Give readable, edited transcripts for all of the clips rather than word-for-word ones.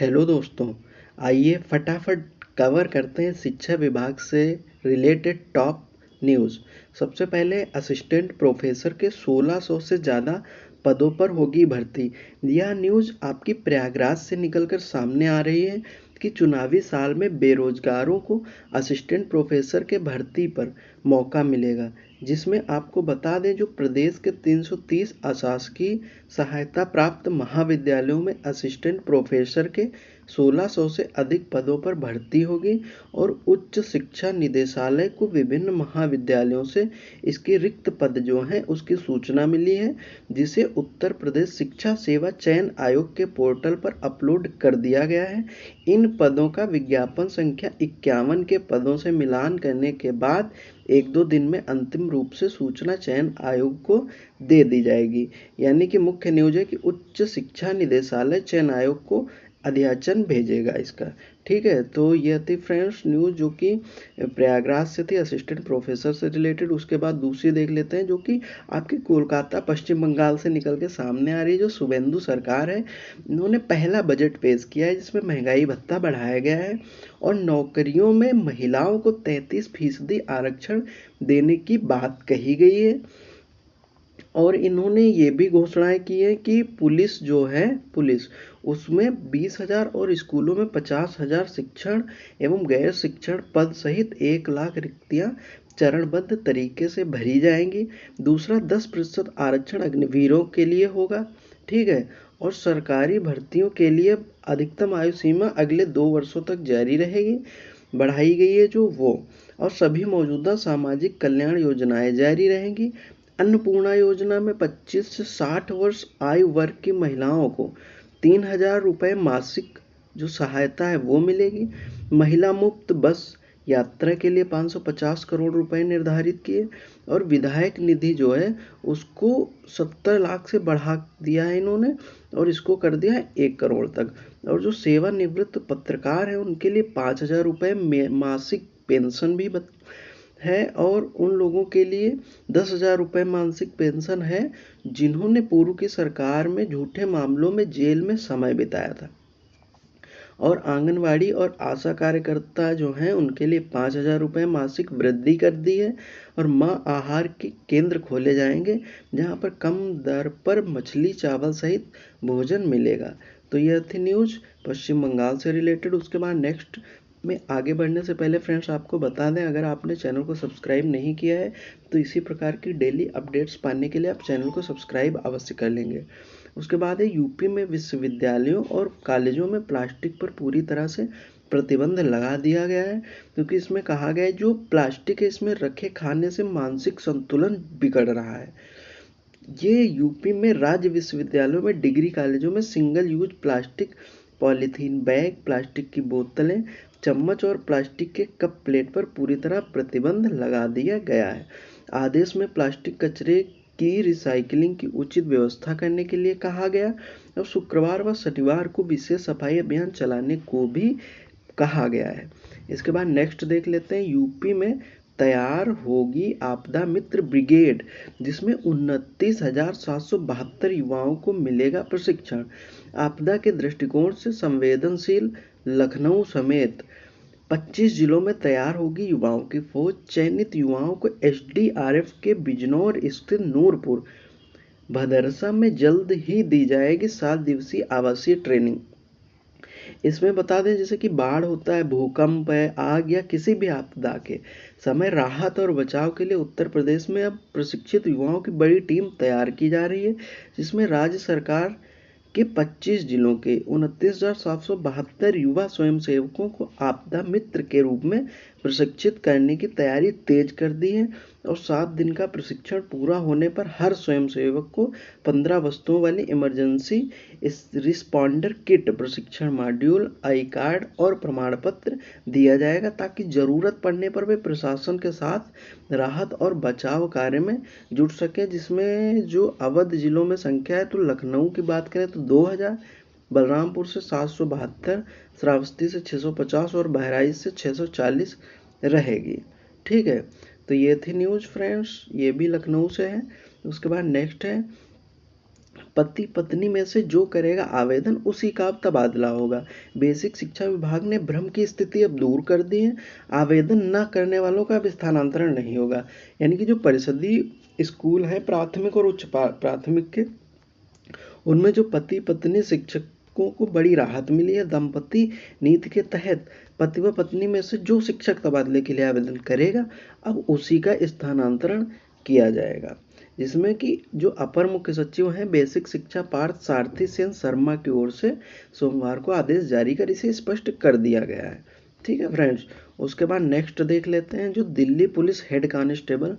Hello दोस्तों, आइए फटाफट कवर करते हैं शिक्षा विभाग से रिलेटेड टॉप न्यूज़। सबसे पहले असिस्टेंट प्रोफेसर के 1600 से ज़्यादा पदों पर होगी भर्ती। यह न्यूज़ आपकी प्रयागराज से निकलकर सामने आ रही है कि चुनावी साल में बेरोजगारों को असिस्टेंट प्रोफेसर के भर्ती पर मौका मिलेगा, जिसमें आपको बता दें जो प्रदेश के 330 अशासकीय सहायता प्राप्त महाविद्यालयों में असिस्टेंट प्रोफेसर के 1600 से अधिक पदों पर भर्ती होगी और उच्च शिक्षा निदेशालय को विभिन्न महाविद्यालयों से इसके रिक्त पद जो हैं उसकी सूचना मिली है, जिसे उत्तर प्रदेश शिक्षा सेवा चयन आयोग के पोर्टल पर अपलोड कर दिया गया है। इन पदों का विज्ञापन संख्या 51 के पदों से मिलान करने के बाद 1-2 दिन में अंतिम रूप से सूचना चयन आयोग को दे दी जाएगी। यानी कि मुख्य न्यूज है कि उच्च शिक्षा निदेशालय चयन आयोग को अध्याचन भेजेगा इसका। ठीक है, तो यह थी फ्रेंड्स न्यूज़ जो कि प्रयागराज से थी असिस्टेंट प्रोफेसर से रिलेटेड। उसके बाद दूसरी देख लेते हैं जो कि आपकी कोलकाता पश्चिम बंगाल से निकल के सामने आ रही है। जो शुभेंदु सरकार है, इन्होंने पहला बजट पेश किया है जिसमें महंगाई भत्ता बढ़ाया गया है और नौकरियों में महिलाओं को 33% आरक्षण देने की बात कही गई है। और इन्होंने ये भी घोषणाएं की है कि पुलिस जो है पुलिस उसमें 20,000 और स्कूलों में 50,000 शिक्षण एवं गैर शिक्षण पद सहित 1 लाख रिक्तियां चरणबद्ध तरीके से भरी जाएंगी। दूसरा 10% आरक्षण अग्निवीरों के लिए होगा। ठीक है, और सरकारी भर्तियों के लिए अधिकतम आयु सीमा अगले 2 वर्षों तक जारी रहेगी, बढ़ाई गई है जो वो। और सभी मौजूदा सामाजिक कल्याण योजनाएं जारी रहेंगी। अन्नपूर्णा योजना में 25 से 60 वर्ष आयु वर्ग की महिलाओं को 3,000 रुपये मासिक जो सहायता है वो मिलेगी। महिला मुफ्त बस यात्रा के लिए 550 करोड़ रुपए निर्धारित किए और विधायक निधि जो है उसको 70 लाख से बढ़ा दिया है इन्होंने और इसको कर दिया है 1 करोड़ तक। और जो सेवानिवृत्त पत्रकार है उनके लिए 5,000 रुपये मासिक पेंशन भी है और उन लोगों के लिए 10,000 रुपये मासिक पेंशन है जिन्होंने पूर्व की सरकार में झूठे मामलों में जेल में समय बिताया था। और आंगनवाड़ी और आशा कार्यकर्ता जो हैं उनके लिए 5,000 रुपये मासिक वृद्धि कर दी है और माँ आहार के केंद्र खोले जाएंगे जहाँ पर कम दर पर मछली चावल सहित भोजन मिलेगा। तो यह थी न्यूज़ पश्चिम बंगाल से रिलेटेड। उसके बाद नेक्स्ट में आगे बढ़ने से पहले फ्रेंड्स आपको बता दें, अगर आपने चैनल को सब्सक्राइब नहीं किया है तो इसी प्रकार की डेली अपडेट्स पाने के लिए आप चैनल को सब्सक्राइब अवश्य कर लेंगे। उसके बाद है यूपी में विश्वविद्यालयों और कॉलेजों में प्लास्टिक पर पूरी तरह से प्रतिबंध लगा दिया गया है, क्योंकि इसमें कहा गया है जो प्लास्टिक है इसमें रखे खाने से मानसिक संतुलन बिगड़ रहा है। ये यूपी में राज्य विश्वविद्यालयों में डिग्री कॉलेजों में single use plastic, polythene bag, plastic की बोतलें, चम्मच और प्लास्टिक के कप प्लेट पर पूरी तरह प्रतिबंध लगा दिया गया है। आदेश में प्लास्टिक कचरे की रिसाइकलिंग की उचित व्यवस्था करने के लिए कहा गया और शुक्रवार व शनिवार को विशेष सफाई अभियान चलाने को भी कहा गया है। इसके बाद नेक्स्ट देख लेते हैं, यूपी में तैयार होगी आपदा मित्र ब्रिगेड जिसमें 29,772 युवाओं को मिलेगा प्रशिक्षण। आपदा के दृष्टिकोण से संवेदनशील लखनऊ समेत 25 जिलों में तैयार होगी युवाओं की फौज। चयनित युवाओं को एसडीआरएफ के बिजनौर स्थित नूरपुर भदरसा में जल्द ही दी जाएगी 7 दिवसीय आवासीय ट्रेनिंग। इसमें बता दें जैसे कि बाढ़ होता है, भूकंप है, आग या किसी भी आपदा के समय राहत और बचाव के लिए उत्तर प्रदेश में अब प्रशिक्षित युवाओं की बड़ी टीम तैयार की जा रही है, जिसमें राज्य सरकार के 25 जिलों के 29,772 युवा स्वयंसेवकों को आपदा मित्र के रूप में प्रशिक्षित करने की तैयारी तेज कर दी है। और 7 दिन का प्रशिक्षण पूरा होने पर हर स्वयंसेवक को 15 वस्तुओं वाली इमरजेंसी रिस्पॉन्डर किट, प्रशिक्षण मॉड्यूल, आई कार्ड और प्रमाण पत्र दिया जाएगा ताकि जरूरत पड़ने पर वे प्रशासन के साथ राहत और बचाव कार्य में जुट सके। जिसमें जो अवध जिलों में संख्या है तो लखनऊ की बात करें तो 2,000, बलरामपुर से 772, श्रावस्ती से 650 और बहराइच से 640 रहेगी। ठीक है, तो ये थी न्यूज़ फ्रेंड्स, ये भी लखनऊ से है। उसके बाद नेक्स्ट है पति पत्नी में से जो करेगा आवेदन उसी का अब तबादला होगा। बेसिक शिक्षा विभाग ने भ्रम की स्थिति अब दूर कर दी है। आवेदन न करने वालों का अब स्थानांतरण नहीं होगा। यानी कि जो परिषदीय स्कूल है प्राथमिक और उच्च प्राथमिक के, उनमें जो पति पत्नी शिक्षकों को बड़ी राहत मिली है। दंपति नीति के तहत पति व पत्नी में से जो शिक्षक तबादले के लिए आवेदन करेगा अब उसी का स्थानांतरण किया जाएगा। जिसमें कि जो अपर मुख्य सचिव हैं बेसिक शिक्षा पार्थ सारथी सेन शर्मा की ओर से सोमवार को आदेश जारी कर इसे स्पष्ट कर दिया गया है। ठीक है फ्रेंड्स, उसके बाद नेक्स्ट देख लेते हैं। जो दिल्ली पुलिस हेड कांस्टेबल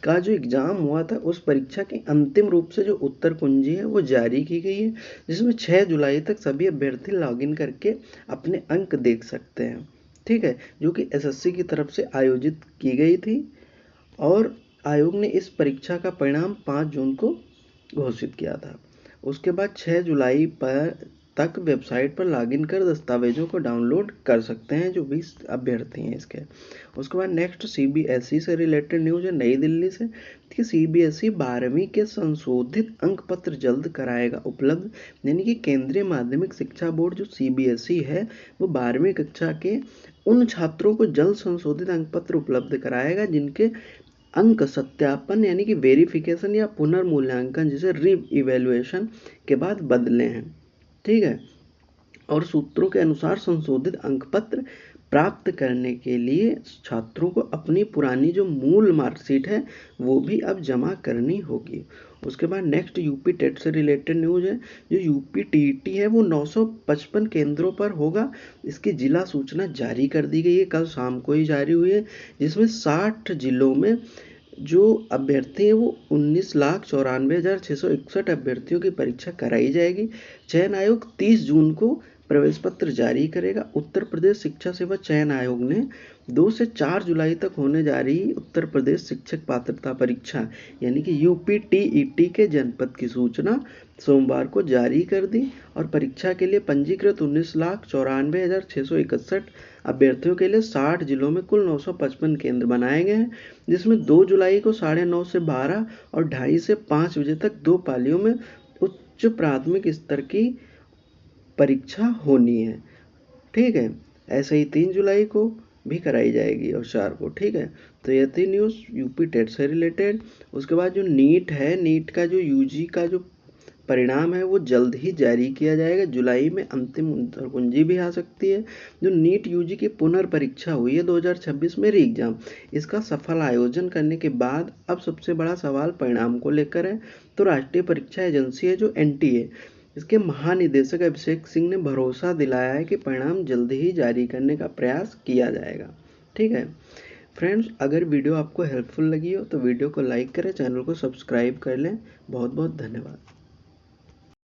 का जो एग्जाम हुआ था उस परीक्षा की अंतिम रूप से जो उत्तर कुंजी है वो जारी की गई है, जिसमें 6 जुलाई तक सभी अभ्यर्थी लॉगिन करके अपने अंक देख सकते हैं। ठीक है, जो कि एसएससी की तरफ से आयोजित की गई थी और आयोग ने इस परीक्षा का परिणाम 5 जून को घोषित किया था। उसके बाद 6 जुलाई पर तक वेबसाइट पर लॉगिन कर दस्तावेजों को डाउनलोड कर सकते हैं जो 20 अभ्यर्थी हैं इसके। उसके बाद नेक्स्ट सीबीएसई से रिलेटेड न्यूज़ है नई दिल्ली से कि सीबीएसई 12वीं के संशोधित अंक पत्र जल्द कराएगा उपलब्ध। यानी कि केंद्रीय माध्यमिक शिक्षा बोर्ड जो सीबीएसई है वो 12वीं कक्षा के उन छात्रों को जल्द संशोधित अंक पत्र उपलब्ध कराएगा जिनके अंक सत्यापन यानी कि वेरिफिकेशन या पुनर्मूल्यांकन जिसे री इवेल्युएशन के बाद बदले हैं। ठीक है, और सूत्रों के अनुसार संशोधित अंक पत्र प्राप्त करने के लिए छात्रों को अपनी पुरानी जो मूल मार्कशीट है वो भी अब जमा करनी होगी। उसके बाद नेक्स्ट यूपी टेट से रिलेटेड न्यूज़ है। जो यूपी टीईटी है वो 955 केंद्रों पर होगा। इसकी जिला सूचना जारी कर दी गई है, कल शाम को ही जारी हुई है, जिसमें 60 जिलों में जो अभ्यर्थी हैं वो 19,94,661 अभ्यर्थियों की परीक्षा कराई जाएगी। चयन आयोग 30 जून को प्रवेश पत्र जारी करेगा। उत्तर प्रदेश शिक्षा सेवा चयन आयोग ने 2 से 4 जुलाई तक होने जा रही उत्तर प्रदेश शिक्षक पात्रता परीक्षा यानी कि यूपीटीईटी के जनपद की सूचना सोमवार को जारी कर दी और परीक्षा के लिए पंजीकृत 19,94,661 अभ्यर्थियों के लिए 60 जिलों में कुल 955 केंद्र बनाए गए हैं, जिसमें 2 जुलाई को 9:30 से 12 और 2:30 से 5 बजे तक 2 पालियों में उच्च प्राथमिक स्तर की परीक्षा होनी है। ठीक है, ऐसे ही 3 जुलाई को भी कराई जाएगी और 4 को। ठीक है, तो ये थी न्यूज़ यूपी टेट से रिलेटेड। उसके बाद जो नीट है, नीट का जो यूजी का जो परिणाम है वो जल्द ही जारी किया जाएगा। जुलाई में अंतिम उत्तर कुंजी भी आ सकती है। जो नीट यूजी की पुनर्परीक्षा हुई है 2026 में री एग्जाम, इसका सफल आयोजन करने के बाद अब सबसे बड़ा सवाल परिणाम को लेकर है। तो राष्ट्रीय परीक्षा एजेंसी है जो एनटीए, इसके महानिदेशक अभिषेक सिंह ने भरोसा दिलाया है कि परिणाम जल्द ही जारी करने का प्रयास किया जाएगा। ठीक है फ्रेंड्स, अगर वीडियो आपको हेल्पफुल लगी हो तो वीडियो को लाइक करें, चैनल को सब्सक्राइब कर लें। बहुत बहुत धन्यवाद।